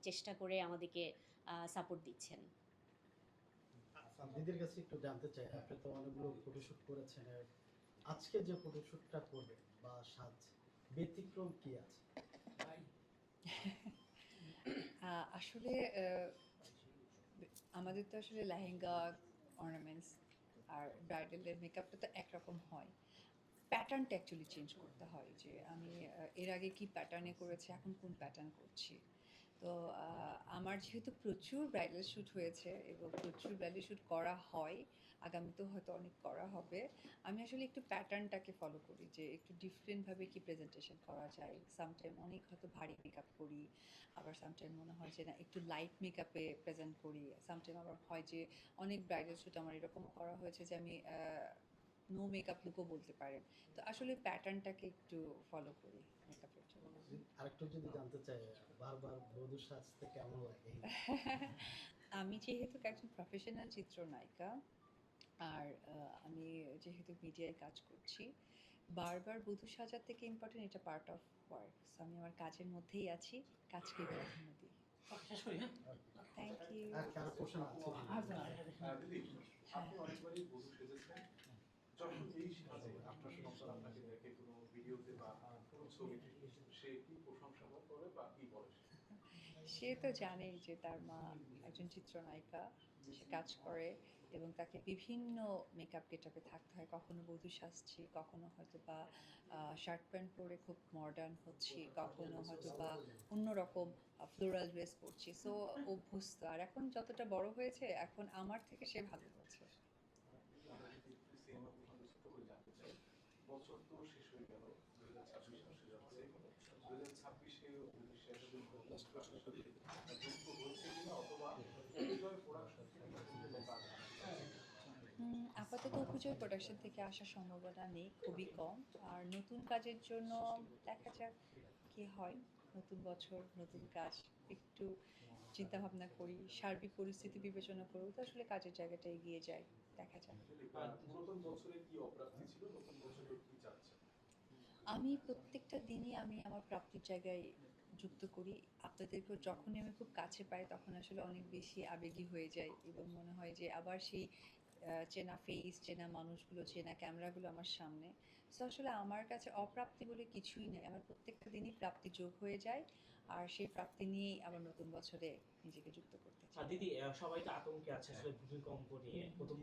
চেষ্টা করে আমাদেরকে সাপোর্ট দিচ্ছেন। দিদির কাছে একটু জানতে চাই, আপনি তো অনেকগুলো ফটোশুট করেছেন, আজকে যে ফটোশুটটা করবেন বা সাজ ব্যতিক্রম কি আছে? আসলে আমাদের তো আসলে লেহেঙ্গা, অর্নামেন্টস আর ব্রাইডালের মেকআপটা তো একরকম হয়। প্যাটার্নটা অ্যাকচুয়ালি চেঞ্জ করতে হয় যে আমি এর আগে কি প্যাটার্নে করেছি, এখন কোন প্যাটার্ন করছি। তো আমার যেহেতু প্রচুর ব্রাইডাল শ্যুট হয়েছে এবং প্রচুর ব্রাইডাল শ্যুট করা হয়, আগামীতেও হয়তো অনেক করা হবে, আমি আসলে একটু প্যাটার্নটাকে ফলো করি যে একটু ডিফারেন্টভাবে কি প্রেজেন্টেশন করা যায়। সামটাইম অনেক হয়তো ভারী মেকআপ করি, আবার সামটাইম মনে হয় যে না একটু লাইট মেকআপে প্রেজেন্ট করি, সামটাইম আবার হয় যে অনেক ব্রাইডাল শ্যুট আমার এরকম করা হয়েছে যে আমি নো মেকআপ লুকও বলতে পারেন। তো আসলে প্যাটার্নটাকে একটু ফলো করি মেকআপের জন্য। আরেকটু যদি জানতে চাই, বারবার বধূ সাজতে কেমন লাগে? আমি যেহেতু একজন প্রফেশনাল চিত্রনায়িকা আর আমি যেহেতু মিডিয়ায় কাজ করছি, বারবার বধূ সাজার থেকে ইম্পর্টেন্ট এটা পার্ট অফ ওয়ার্ক। সো আমি আমার কাজের মধ্যেই আছি, কাজকে প্রাধান্য দিই। Thank you. আর কারো প্রশ্ন আছে? দিদি, আপনি অনেকবারই বধূ সেজেছেন। যখন এই সাজে আপনার সন্তান আপনাকে দেখে কোনো ভিডিওতে বা কোনো ছবিতে, সে কি প্রশংসা করে বা কি বলে? সে তো জানেই যে তার মা একজন চিত্রনায়িকা, সে কাজ করে এবং তাকে বিভিন্ন মেকআপ গেটআপে থাকতে হয়। কখনো বধূ সাজছি, কখনো হয়তো বা শার্ট প্যান্ট পরে খুব মডার্ন হচ্ছি, কখনো হয়তো বা অন্যরকম ফ্লোরাল ড্রেস পরছি। সো অভ্যস্ত। আর এখন যতটা বড় হয়েছে, এখন আমার থেকে সে ভালো করছে। আমরা যদি একটু সিনেমা প্রসঙ্গে ছোট করে জানতে চাই, বছর তো শেষ হয়ে গেল, 2026 আসতে যাচ্ছে। 2026-এ শেষ যুক্ত হয়েছে কিনা অথবা অভিনয় প্রোডাকশন থেকে কোনো কাজ আসছে? আপাতত উপজয় প্রোডাকশন থেকে আসার সম্ভাবনা নেই, খুবই কম। আর নতুন কাজের জন্য দেখা যাক কি হয়। নতুন বছর, নতুন কাজ, একটু চিন্তাভাবনা করি, সার্বিক পরিস্থিতি বিবেচনা করেও তো আসলে কাজের জায়গাটা এগিয়ে যায়। দেখা যাক। পুরাতন বছরে কি অপ্রাপ্তি ছিল, নতুন বছরে কি চাচ্ছেন? আমি প্রত্যেকটা দিনই আমি আমার প্রাপ্তির জায়গায় যুক্ত করি। আপনাদেরকেও যখনই আমি খুব কাছে পাই তখন আসলে অনেক বেশি আবেগী হয়ে যাই এবং মনে হয় যে আবার সেই চেনা ফেস, চেনা মানুষগুলো, চেনা ক্যামেরাগুলো আমার সামনে। সো আসলে আমার কাছে অপ্রাপ্তি বলে কিছুই নেই। আমার প্রত্যেকটা দিনই প্রাপ্তি যোগ হয়ে যায় আর সেই প্রাপ্তি নিয়েই আবার নতুন বছরে নিজেকে যুক্ত করতে চাই। দিদি, সবাই তো আতঙ্কে আছে আসলে ভূমিকম্প নিয়ে। প্রথম